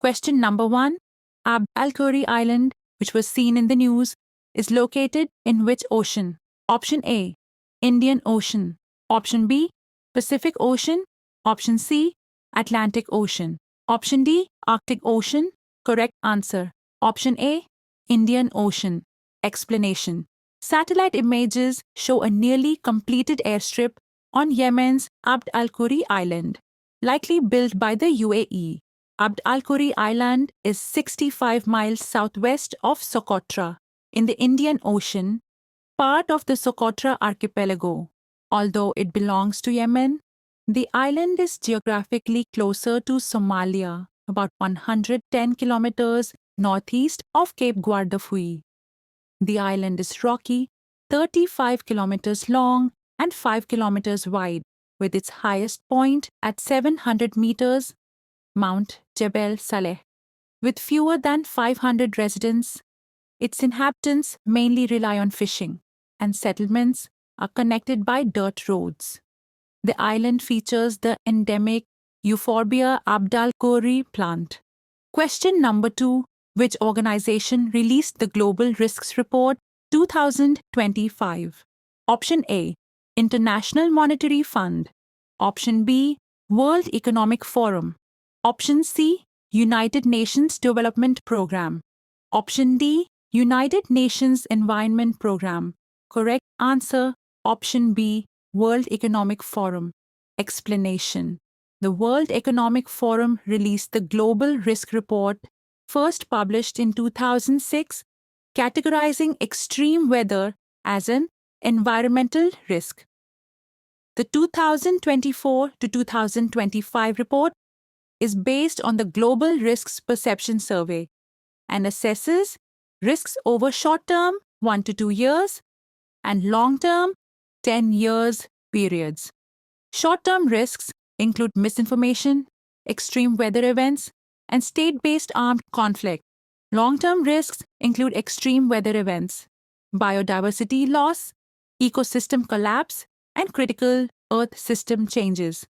Question number 1. Abd al-Khuri Island, which was seen in the news, is located in which ocean? Option A, Indian Ocean. Option B, Pacific Ocean. Option C, Atlantic Ocean. Option D, Arctic Ocean. Correct answer. Option A, Indian Ocean. Explanation. Satellite images show a nearly completed airstrip on Yemen's Abd al-Khuri Island, likely built by the UAE. Abd al-Khuri Island is 65 miles southwest of Socotra in the Indian Ocean, part of the Socotra archipelago. Although it belongs to Yemen, the island is geographically closer to Somalia, about 110 kilometers northeast of Cape Guardafui. The island is rocky, 35 kilometers long and 5 kilometers wide, with its highest point at 700 meters, Mount Jebel Saleh. With fewer than 500 residents, its inhabitants mainly rely on fishing, and settlements are connected by dirt roads. The island features the endemic Euphorbia Abd al-Khuri plant. Question number 2. Which organization released the Global Risks Report 2025? Option A, International Monetary Fund. Option B, World Economic Forum. Option C, United Nations Development Program. Option D, United Nations Environment Program. Correct answer, option B, World Economic Forum. Explanation. The World Economic Forum released the Global Risk Report, first published in 2006, categorizing extreme weather as an environmental risk. The 2024 to 2025 report is based on the Global Risks Perception Survey and assesses risks over short-term 1 to 2 years and long-term 10 years periods. Short-term risks include misinformation, extreme weather events, and state-based armed conflict. Long-term risks include extreme weather events, biodiversity loss, ecosystem collapse, and critical Earth system changes.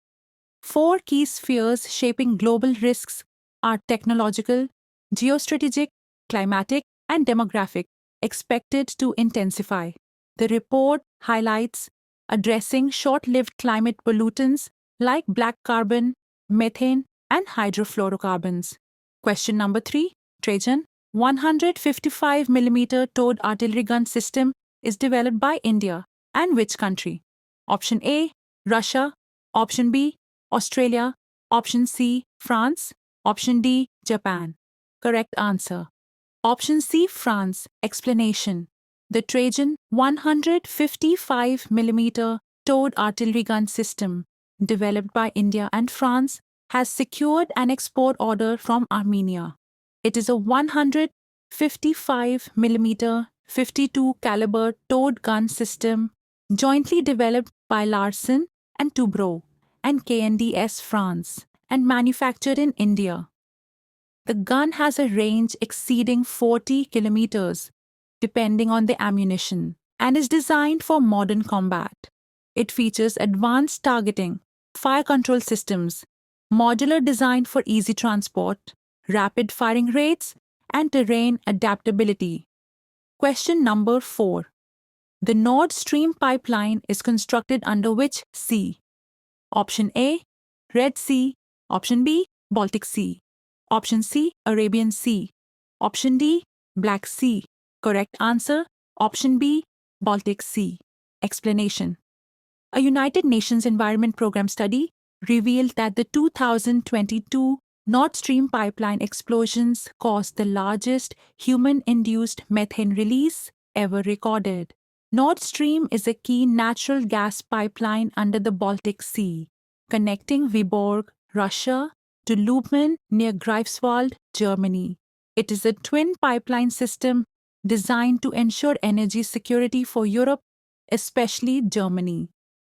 4 key spheres shaping global risks are technological, geostrategic, climatic, and demographic, expected to intensify. The report highlights addressing short-lived climate pollutants like black carbon, methane, and hydrofluorocarbons. Question number 3. Trajan 155mm towed artillery gun system is developed by India and which country? Option A, Russia. Option B, Australia. Option C, France. Option D, Japan. Correct answer. Option C, France. Explanation. The Trajan 155mm towed artillery gun system, developed by India and France, has secured an export order from Armenia. It is a 155mm 52 caliber towed gun system jointly developed by Larsen and Toubro and KNDS France and manufactured in India. The gun has a range exceeding 40 kilometers, depending on the ammunition, and is designed for modern combat. It features advanced targeting, fire control systems, modular design for easy transport, rapid firing rates, and terrain adaptability. Question number 4. The Nord Stream pipeline is constructed under which sea? Option A, Red Sea. Option B, Baltic Sea. Option C, Arabian Sea. Option D, Black Sea. Correct answer, option B, Baltic Sea. Explanation. A United Nations Environment Program study revealed that the 2022 Nord Stream pipeline explosions caused the largest human-induced methane release ever recorded. Nord Stream is a key natural gas pipeline under the Baltic Sea, connecting Viborg, Russia, to Lubmin near Greifswald, Germany. It is a twin pipeline system designed to ensure energy security for Europe, especially Germany.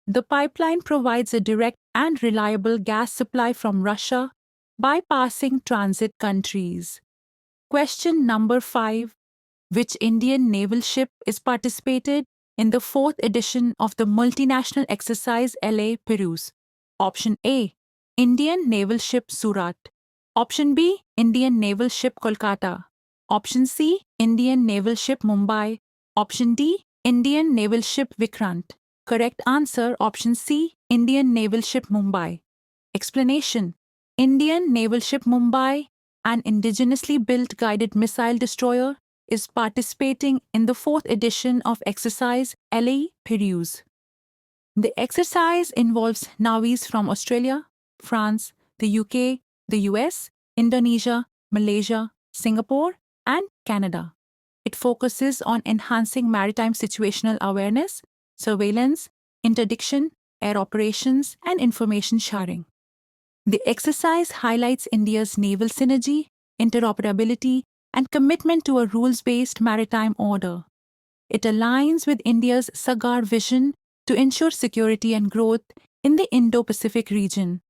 The pipeline provides a direct and reliable gas supply from Russia, bypassing transit countries. Question number 5. Which Indian naval ship is participated in the 4th edition of the multinational exercise LA Piraeus? Option A, Indian naval ship Surat. Option B, Indian Naval Ship Kolkata. Option C, Indian Naval Ship Mumbai. Option D, Indian Naval Ship Vikrant. Correct answer option C, Indian Naval Ship Mumbai. Explanation: Indian Naval Ship Mumbai, an indigenously built guided missile destroyer, is participating in the 4th edition of exercise LA Piraeus. The exercise involves navies from Australia, France, the UK, the US, Indonesia, Malaysia, Singapore, and Canada. It focuses on enhancing maritime situational awareness, surveillance, interdiction, air operations, and information sharing. The exercise highlights India's naval synergy, interoperability, and commitment to a rules-based maritime order. It aligns with India's Sagar vision to ensure security and growth in the Indo-Pacific region.